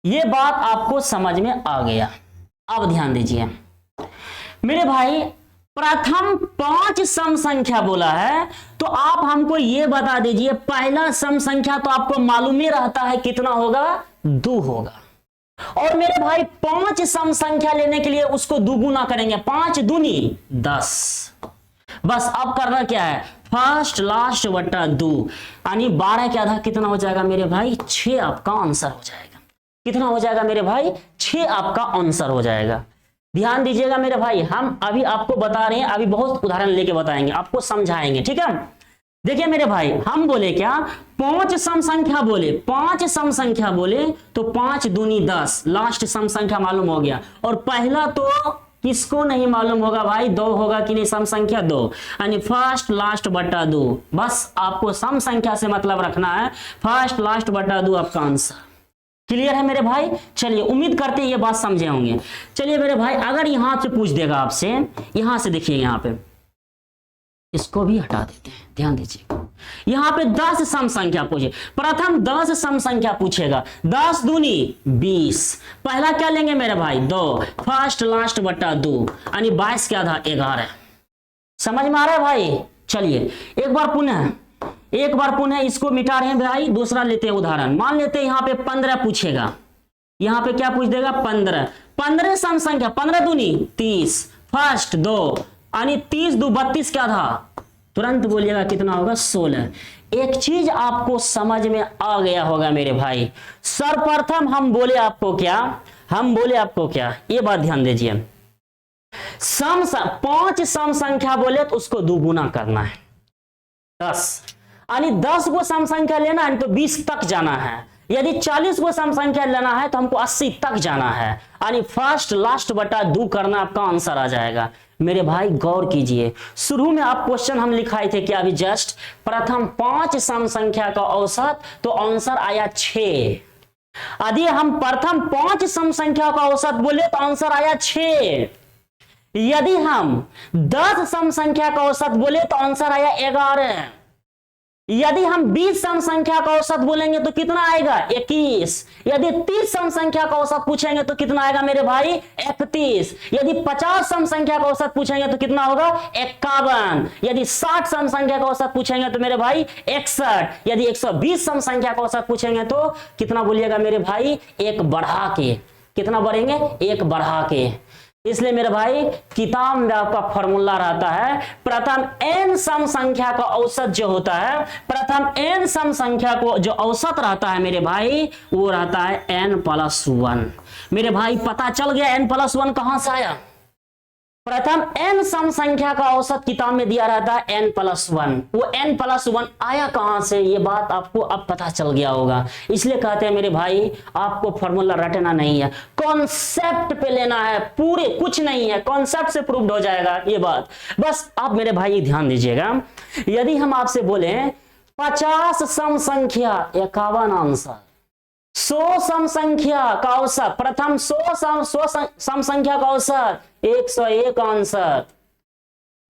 ये बात आपको समझ में आ गया। अब ध्यान दीजिए मेरे भाई, प्रथम 5 सम संख्या बोला है तो आप हमको ये बता दीजिए, पहला सम संख्या तो आपको मालूम ही रहता है कितना होगा? 2 होगा। और मेरे भाई 5 सम संख्या लेने के लिए उसको दुगुना करेंगे, 5 दूनी 10। बस अब करना क्या है? फर्स्ट लास्ट बटा 2, यानी 12 के आधा कितना हो जाएगा मेरे भाई? 6 आपका आंसर हो जाएगा। कितना हो जाएगा मेरे भाई? 6 आपका आंसर हो जाएगा। ध्यान दीजिएगा मेरे भाई, हम अभी आपको बता रहे हैं, अभी बहुत उदाहरण लेके बताएंगे, आपको समझाएंगे। ठीक है, देखिए मेरे भाई, हम बोले क्या? 5 सम संख्या बोले, 5 सम संख्या बोले तो 5 दूनी 10, लास्ट सम संख्या मालूम हो गया। और पहला तो किसको नहीं मालूम होगा भाई, 2 होगा कि नहीं, सम संख्या 2 यानी फर्स्ट लास्ट बटा 2। बस आपको सम संख्या से मतलब रखना है, फर्स्ट लास्ट बटा 2 आपका आंसर। क्लियर है मेरे भाई? चलिए उम्मीद करते हैं ये बात समझे होंगे। चलिए मेरे भाई अगर यहां से पूछ देगा आपसे, यहां से देखिए, यहां पे इसको भी हटा देते हैं, ध्यान दीजिए। यहां पे 10 सम संख्या पूछे, प्रथम 10 सम संख्या पूछेगा, 10 दूनी 20। पहला क्या लेंगे मेरे भाई 2, फर्स्ट लास्ट बटा 2 यानी 22 क्या था 11। समझ में आ रहा है भाई? चलिए एक बार पुनः इसको मिटा रहे हैं भाई, दूसरा लेते हैं उदाहरण। मान लेते हैं यहाँ पे 15 पूछेगा, यहाँ पे क्या पूछ देगा 15 सम संख्या, 15 दूनी 30, फर्स्ट 2 यानी 30 2 32 क्या था, तुरंत बोलिएगा कितना होगा 16। एक चीज आपको समझ में आ गया होगा मेरे भाई, सर्वप्रथम हम बोले आपको क्या, ये बात ध्यान दीजिए। 5 सम संख्या बोले तो उसको दुगुना करना है 10, यानी 10 को सम संख्या लेना है तो 20 तक जाना है। यदि 40 को सम संख्या लेना है तो हमको 80 तक जाना है, यानी फर्स्ट लास्ट बटा 2 करना, आपका आंसर आ जाएगा। मेरे भाई गौर कीजिए, शुरू में आप क्वेश्चन हम लिखाए थे कि अभी जस्ट प्रथम 5 सम संख्या का औसत, तो आंसर आया 6। यदि हम प्रथम 5 सम संख्या का औसत बोले तो आंसर आया 6। यदि हम 10 सम संख्या का औसत बोले तो आंसर आया 11। यदि हम 20 सम संख्या का औसत बोलेंगे तो कितना आएगा 21। यदि 30 सम संख्या का औसत पूछेंगे तो कितना आएगा मेरे भाई 31। यदि 50 सम संख्या का औसत पूछेंगे तो कितना होगा 51। यदि 60 सम संख्या का औसत पूछेंगे तो मेरे भाई 61। यदि 120 सम संख्या का औसत पूछेंगे तो कितना बोलिएगा मेरे भाई, एक बढ़ा के। कितना बढ़ेंगे, एक बढ़ा के। इसलिए मेरे भाई किताब में आपका फॉर्मूला रहता है, प्रथम n सम संख्या का औसत जो होता है, प्रथम n सम संख्या को जो औसत रहता है मेरे भाई, वो रहता है n+1। मेरे भाई पता चल गया n+1 कहां से आया। प्रथम n सम संख्या का औसत किताब में दिया रहता है n+1, वो n+1 आया कहां से, ये बात आपको अब पता चल गया होगा। इसलिए कहते हैं मेरे भाई आपको फॉर्मूला रटना नहीं है, कॉन्सेप्ट पे लेना है, पूरे कुछ नहीं है, कॉन्सेप्ट से प्रूव्ड हो जाएगा ये बात। बस आप मेरे भाई ध्यान दीजिएगा, यदि हम आपसे बोले 50 सम संख्या 51 आंसर, 100 सम संख्या का औसत, प्रथम 100 सम संख्या का औसत 101 आंसर,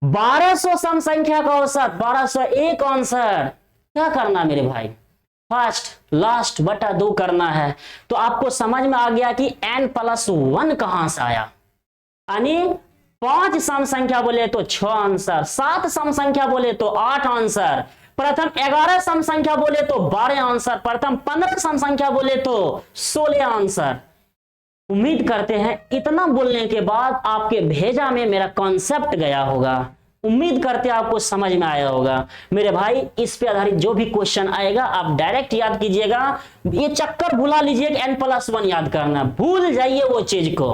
1200 सम संख्या का औसत 1201 आंसर। क्या करना मेरे भाई, फर्स्ट लास्ट बटा 2 करना है। तो आपको समझ में आ गया कि n+1 कहां से आया, यानी 5 सम संख्या बोले तो 6 आंसर, 7 सम संख्या बोले तो 8 आंसर, प्रथम 11 सम संख्या बोले तो 12 आंसर, प्रथम 15 सम संख्या बोले तो 16 आंसर। उम्मीद करते हैं इतना बोलने के बाद आपके भेजा में मेरा कॉन्सेप्ट गया होगा। उम्मीद करते हैं आपको समझ में आया होगा। मेरे भाई इस पे आधारित जो भी क्वेश्चन आएगा आप डायरेक्ट याद कीजिएगा, ये चक्कर भुला लीजिए कि n+1 याद करना, भूल जाइए वो चीज को।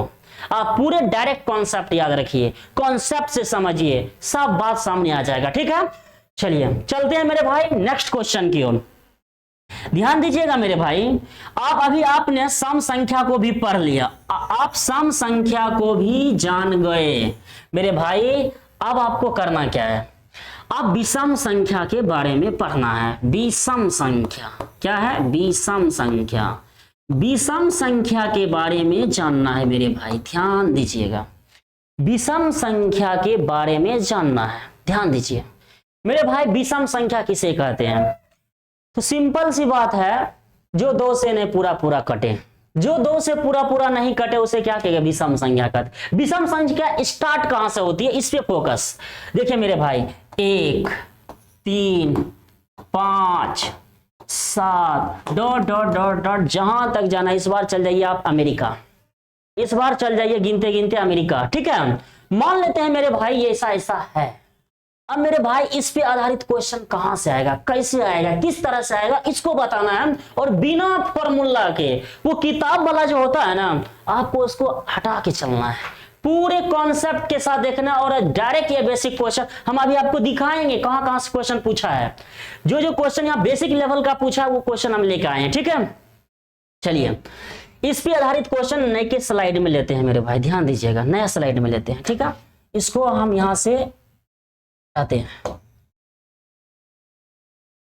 आप पूरे डायरेक्ट कॉन्सेप्ट याद रखिए, कॉन्सेप्ट से समझिए, सब बात सामने आ जाएगा। ठीक है, चलिए चलते हैं मेरे भाई नेक्स्ट क्वेश्चन की ओर। ध्यान दीजिएगा मेरे भाई, आपने सम संख्या को भी पढ़ लिया, आप सम संख्या को भी जान गए मेरे भाई। अब आपको करना क्या है, अब विषम संख्या के बारे में पढ़ना है। विषम संख्या क्या है, विषम संख्या, विषम संख्या के बारे में जानना है मेरे भाई, ध्यान दीजिएगा। विषम संख्या के बारे में जानना है, ध्यान दीजिए मेरे भाई। विषम संख्या किसे कहते हैं, तो सिंपल सी बात है, जो 2 से नहीं पूरा पूरा कटे, जो 2 से पूरा पूरा नहीं कटे उसे क्या कहेगा, विषम संख्या कहते। विषम संख्या स्टार्ट कहां से होती है, इस पे फोकस। देखिए मेरे भाई 1 3 5 7 डॉट डॉट डॉट डॉट, जहां तक जाना। इस बार चल जाइए आप अमेरिका, इस बार चल जाइए गिनते गिनते अमेरिका। ठीक है, मान लेते हैं मेरे भाई ये ऐसा ऐसा है। अब मेरे भाई इस पे आधारित क्वेश्चन कहां से आएगा, कैसे आएगा, किस तरह से आएगा, इसको बताना है। और बिना फॉर्मूला के, वो किताब वाला जो होता है ना, आपको उसको हटा के चलना है, पूरे कॉन्सेप्ट के साथ देखना। और डायरेक्ट ये बेसिक क्वेश्चन हम अभी आपको दिखाएंगे कहां कहां से क्वेश्चन पूछा है। जो जो क्वेश्चन यहाँ बेसिक लेवल का पूछा है वो क्वेश्चन हम लेकर आए हैं। ठीक है, चलिए इस पे आधारित क्वेश्चन नए के स्लाइड में लेते हैं मेरे भाई, ध्यान दीजिएगा, नया स्लाइड में लेते हैं, ठीक है। इसको हम यहां से आते हैं,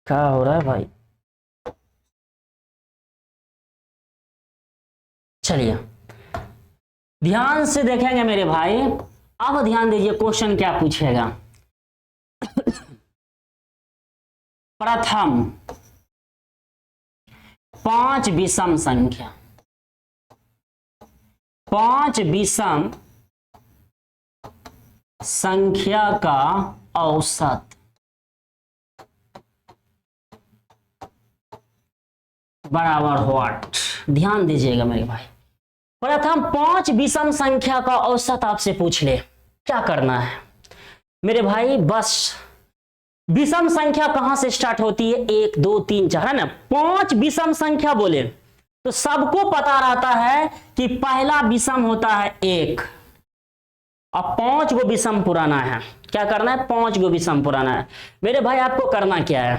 क्या हो रहा है भाई, चलिए ध्यान से देखेंगे मेरे भाई। अब ध्यान दीजिए क्वेश्चन क्या पूछेगा। प्रथम 5 विषम संख्या, 5 विषम संख्या का औसत बराबर व्हाट। ध्यान दीजिएगा मेरे भाई, प्रथम 5 विषम संख्या का औसत आपसे पूछ ले, क्या करना है मेरे भाई। बस विषम संख्या कहां से स्टार्ट होती है, 1 2 3 4 है ना। 5 विषम संख्या बोले तो सबको पता रहता है कि पहला विषम होता है 1, अब 5 गो विषम पुराना है। क्या करना है, 5 गो विषम पुराना है मेरे भाई। आपको करना क्या है,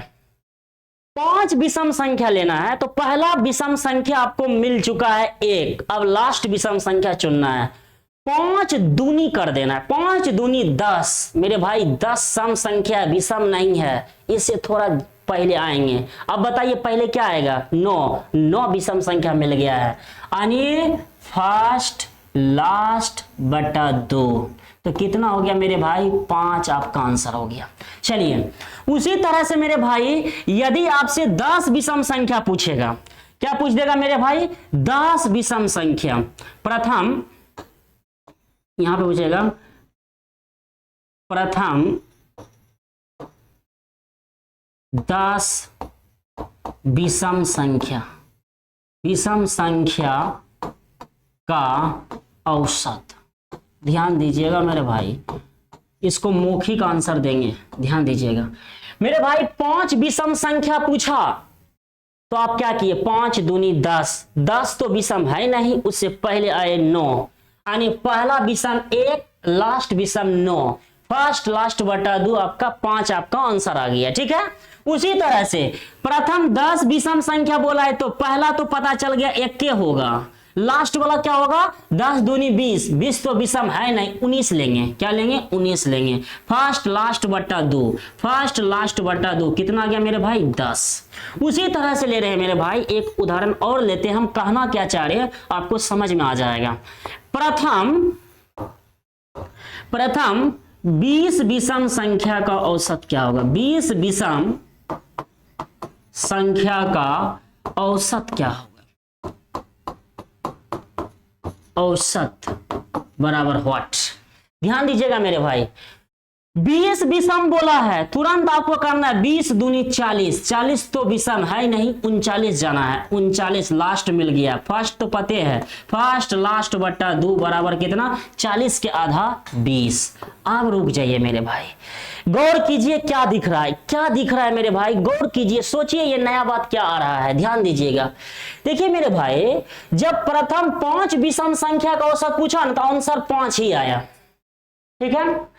5 विषम संख्या लेना है। तो पहला विषम संख्या आपको मिल चुका है 1, अब लास्ट विषम संख्या चुनना है। 5 दूनी कर देना है, 5 दूनी 10 मेरे भाई। 10 सम संख्या है, विषम नहीं है, इससे थोड़ा पहले आएंगे। अब बताइए पहले क्या आएगा, 9 विषम संख्या मिल गया है, यानी फर्स्ट लास्ट बटा 2। तो कितना हो गया मेरे भाई, 5 आपका आंसर हो गया। चलिए उसी तरह से मेरे भाई यदि आपसे 10 विषम संख्या पूछेगा, क्या पूछ देगा मेरे भाई, 10 विषम संख्या। प्रथम यहां पे पूछेगा, प्रथम 10 विषम संख्या, विषम संख्या का औसत। ध्यान दीजिएगा मेरे भाई, इसको मौखिक आंसर देंगे, ध्यान दीजिएगा मेरे भाई। 5 विषम संख्या पूछा तो आप क्या किए, 5 दूनी 10, 10 तो विषम है नहीं, उससे पहले आए 9, यानी पहला विषम 1, लास्ट विषम 9, फर्स्ट लास्ट बटा 2 आपका 5 आपका आंसर आ गया, ठीक है। उसी तरह से प्रथम 10 विषम संख्या बोला है तो पहला तो पता चल गया 1 के होगा, लास्ट वाला क्या होगा, 10 दूनी 20, 20 तो विषम है नहीं, 19 लेंगे, क्या लेंगे, 19 लेंगे। फर्स्ट लास्ट बटा 2, फर्स्ट लास्ट बटा 2 कितना आ गया मेरे भाई, 10। उसी तरह से ले रहे हैं मेरे भाई, एक उदाहरण और लेते हैं, हम कहना क्या चाह रहे हैं आपको समझ में आ जाएगा। प्रथम 20 विषम संख्या का औसत क्या होगा, 20 विषम संख्या का औसत क्या होगा, औसत बराबर व्हाट। ध्यान दीजिएगा मेरे भाई, 20 विषम बोला है, तुरंत आपको करना है 20 दूनी 40, 40 तो विषम है नहीं, 39 जाना है, 39 लास्ट मिल गया। फर्स्ट तो पते है, फर्स्ट लास्ट बटा 2 बराबर कितना, 40 के आधा 20। अब रुक जाइए मेरे भाई, गौर कीजिए क्या दिख रहा है, क्या दिख रहा है मेरे भाई, गौर कीजिए, सोचिए ये नया बात क्या आ रहा है, ध्यान दीजिएगा। देखिए मेरे भाई, जब प्रथम 5 विषम संख्या का औसत पूछा ना तो आंसर 5 ही आया, ठीक है।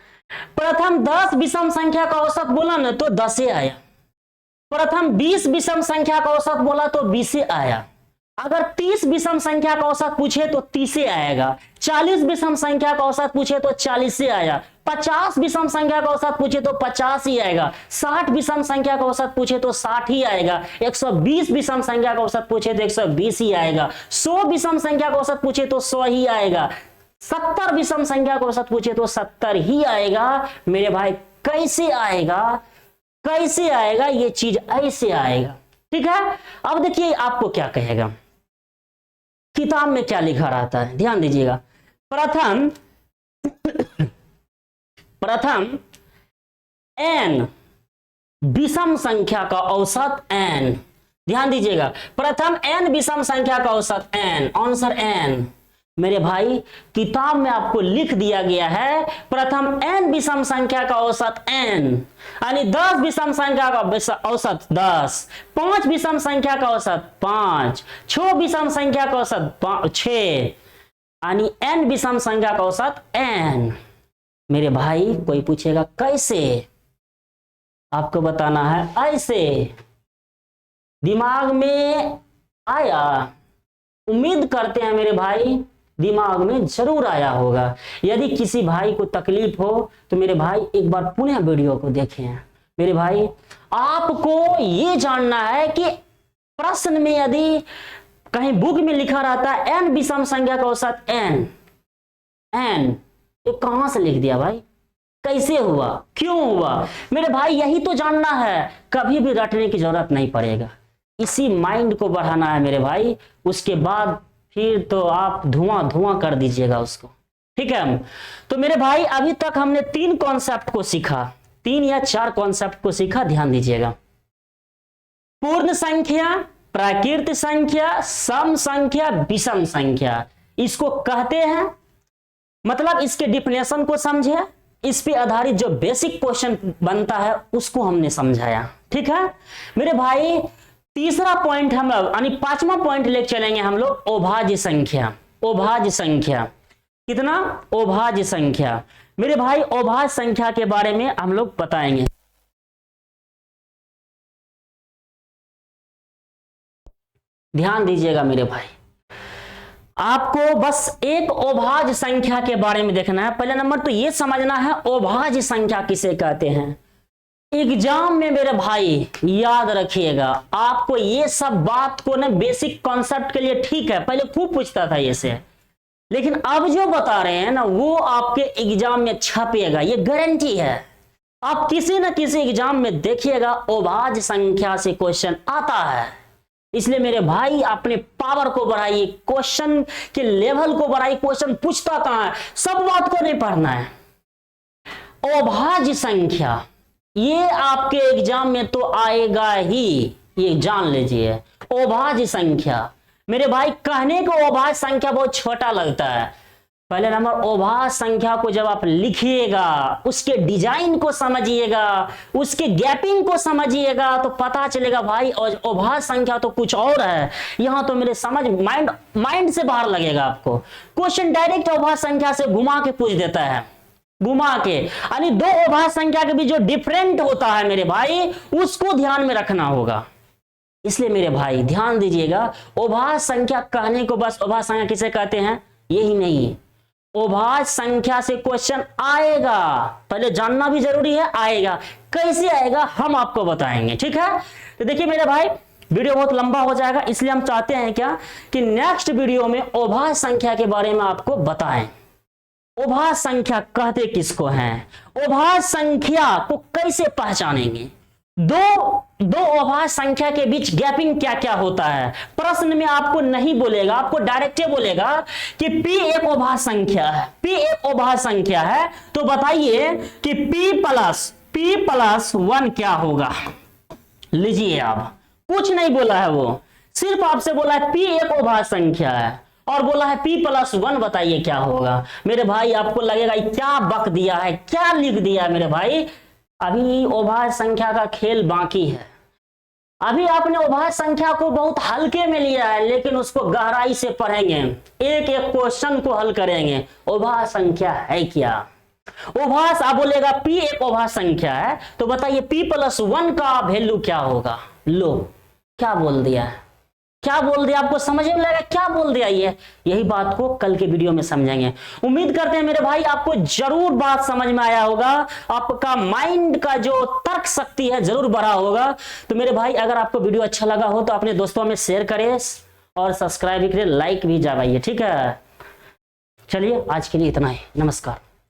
प्रथम 10 विषम संख्या का औसत बोला ना तो 10 आया। प्रथम 20 विषम संख्या का औसत बोला तो 20 आया। अगर 30 विषम संख्या का औसत पूछे तो 30 आएगा। 40 विषम संख्या का औसत पूछे तो 40 आया। 50 विषम संख्या का औसत पूछे तो 50 ही आएगा। 60 विषम संख्या का औसत पूछे तो 60 ही आएगा। 120 विषम संख्या का औसत पूछे तो 120 ही आएगा। 100 विषम संख्या का औसत पूछे तो 100 ही आएगा। 70 विषम संख्या का औसत पूछे तो 70 ही आएगा। मेरे भाई कैसे आएगा, कैसे आएगा, ये चीज ऐसे आएगा, ठीक है। अब देखिए आपको क्या कहेगा, किताब में क्या लिखा रहता है, ध्यान दीजिएगा। प्रथम n विषम संख्या का औसत n, ध्यान दीजिएगा, प्रथम n विषम संख्या का औसत n, आंसर n। मेरे भाई किताब में आपको लिख दिया गया है प्रथम n विषम संख्या का औसत n, यानी 10 विषम संख्या का औसत 10, 5 विषम संख्या का औसत 5, 6 विषम संख्या का औसत 6, यानी n विषम संख्या का औसत n। मेरे भाई कोई पूछेगा कैसे, आपको बताना है ऐसे। दिमाग में आया उम्मीद करते हैं मेरे भाई दिमाग में जरूर आया होगा। यदि किसी भाई को तकलीफ हो तो मेरे भाई एक बार पुनः वीडियो को देखें। मेरे भाई आपको ये जानना है कि प्रश्न में यदि कहीं बुक में लिखा रहता है n विषम संख्या का औसत n ये कहां से लिख दिया भाई, कैसे हुआ, क्यों हुआ? मेरे भाई यही तो जानना है, कभी भी रटने की जरूरत नहीं पड़ेगा। इसी माइंड को बढ़ाना है मेरे भाई, उसके बाद फिर तो आप धुआं धुआं कर दीजिएगा उसको, ठीक है। तो मेरे भाई अभी तक हमने 3 कॉन्सेप्ट को सीखा, 3 या 4 कॉन्सेप्ट को सीखा, ध्यान दीजिएगा। पूर्ण संख्या, प्राकृत संख्या, सम संख्या, विषम संख्या, इसको कहते हैं। मतलब इसके डिफिनेशन को समझे, इस पे आधारित जो बेसिक क्वेश्चन बनता है उसको हमने समझाया, ठीक है मेरे भाई। तीसरा पॉइंट हम लोग यानी 5वां पॉइंट लेके चलेंगे हम लोग, अभाज्य संख्या। अभाज्य संख्या कितना? अभाज्य संख्या। मेरे भाई अभाज्य संख्या के बारे में हम लोग बताएंगे। ध्यान दीजिएगा मेरे भाई, आपको बस एक अभाज्य संख्या के बारे में देखना है। पहला नंबर तो ये समझना है अभाज्य संख्या किसे कहते हैं। एग्जाम में मेरे भाई याद रखिएगा, आपको ये सब बात को ना बेसिक कॉन्सेप्ट के लिए ठीक है, पहले खूब पूछता था ये से, लेकिन अब जो बता रहे हैं ना वो आपके एग्जाम में छपेगा, ये गारंटी है। आप किसी न किसी एग्जाम में देखिएगा अभाज्य संख्या से क्वेश्चन आता है। इसलिए मेरे भाई अपने पावर को बढ़ाइए, क्वेश्चन के लेवल को बढ़ाइए। क्वेश्चन पूछता कहां है, सब बात को नहीं पढ़ना है। अभाज्य संख्या ये आपके एग्जाम में तो आएगा ही, ये जान लीजिए। अभाज्य संख्या मेरे भाई, कहने को अभाज्य संख्या बहुत छोटा लगता है। पहले नंबर अभाज्य संख्या को जब आप लिखिएगा, उसके डिजाइन को समझिएगा, उसके गैपिंग को समझिएगा तो पता चलेगा भाई अभाज्य संख्या तो कुछ और है। यहां तो मेरे समझ माइंड से बाहर लगेगा आपको। क्वेश्चन डायरेक्ट अभाज्य संख्या से घुमा के पूछ देता है, घुमा के, यानी 2 अभाज्य संख्या के बीच जो डिफरेंट होता है मेरे भाई उसको ध्यान में रखना होगा। इसलिए मेरे भाई ध्यान दीजिएगा, अभाज्य संख्या कहने को बस अभाज्य संख्या किसे कहते हैं यही नहीं, अभाज्य संख्या से क्वेश्चन आएगा, पहले जानना भी जरूरी है। आएगा कैसे आएगा हम आपको बताएंगे, ठीक है। तो देखिए मेरे भाई वीडियो बहुत लंबा हो जाएगा, इसलिए हम चाहते हैं क्या कि नेक्स्ट वीडियो में अभाज्य संख्या के बारे में आपको बताएं। अभाज्य संख्या कहते किसको हैं, अभाज्य संख्या को कैसे पहचानेंगे, दो अभाज्य संख्या के बीच गैपिंग क्या क्या होता है। प्रश्न में आपको नहीं बोलेगा, आपको डायरेक्ट बोलेगा कि P एक अभाज्य संख्या है, P एक अभाज्य संख्या है, तो बताइए कि P प्लस 1 क्या होगा। लीजिए आप, कुछ नहीं बोला है, वो सिर्फ आपसे बोला है P एक अभाज्य संख्या है और बोला है P प्लस 1 बताइए क्या होगा। मेरे भाई आपको लगेगा क्या बक दिया है, क्या लिख दिया है। मेरे भाई अभी अभाज्य संख्या का खेल बाकी है। अभी आपने अभाज्य संख्या को बहुत हल्के में लिया है, लेकिन उसको गहराई से पढ़ेंगे, एक एक क्वेश्चन को हल करेंगे। अभाज्य संख्या है क्या, अभाज्य आप बोलेगा P एक अभाज्य संख्या है तो बताइए P प्लस 1 का वैल्यू क्या होगा। लो क्या बोल दिया है, क्या बोल दिया, आपको समझ में लगेगा क्या बोल दिया। ये यही बात को कल के वीडियो में समझेंगे। उम्मीद करते हैं मेरे भाई आपको जरूर बात समझ में आया होगा, आपका माइंड का जो तर्क शक्ति है जरूर बढ़ा होगा। तो मेरे भाई अगर आपको वीडियो अच्छा लगा हो तो अपने दोस्तों में शेयर करें और सब्सक्राइब भी करें, लाइक भी दबाइए, ठीक है। चलिए आज के लिए इतना ही, नमस्कार।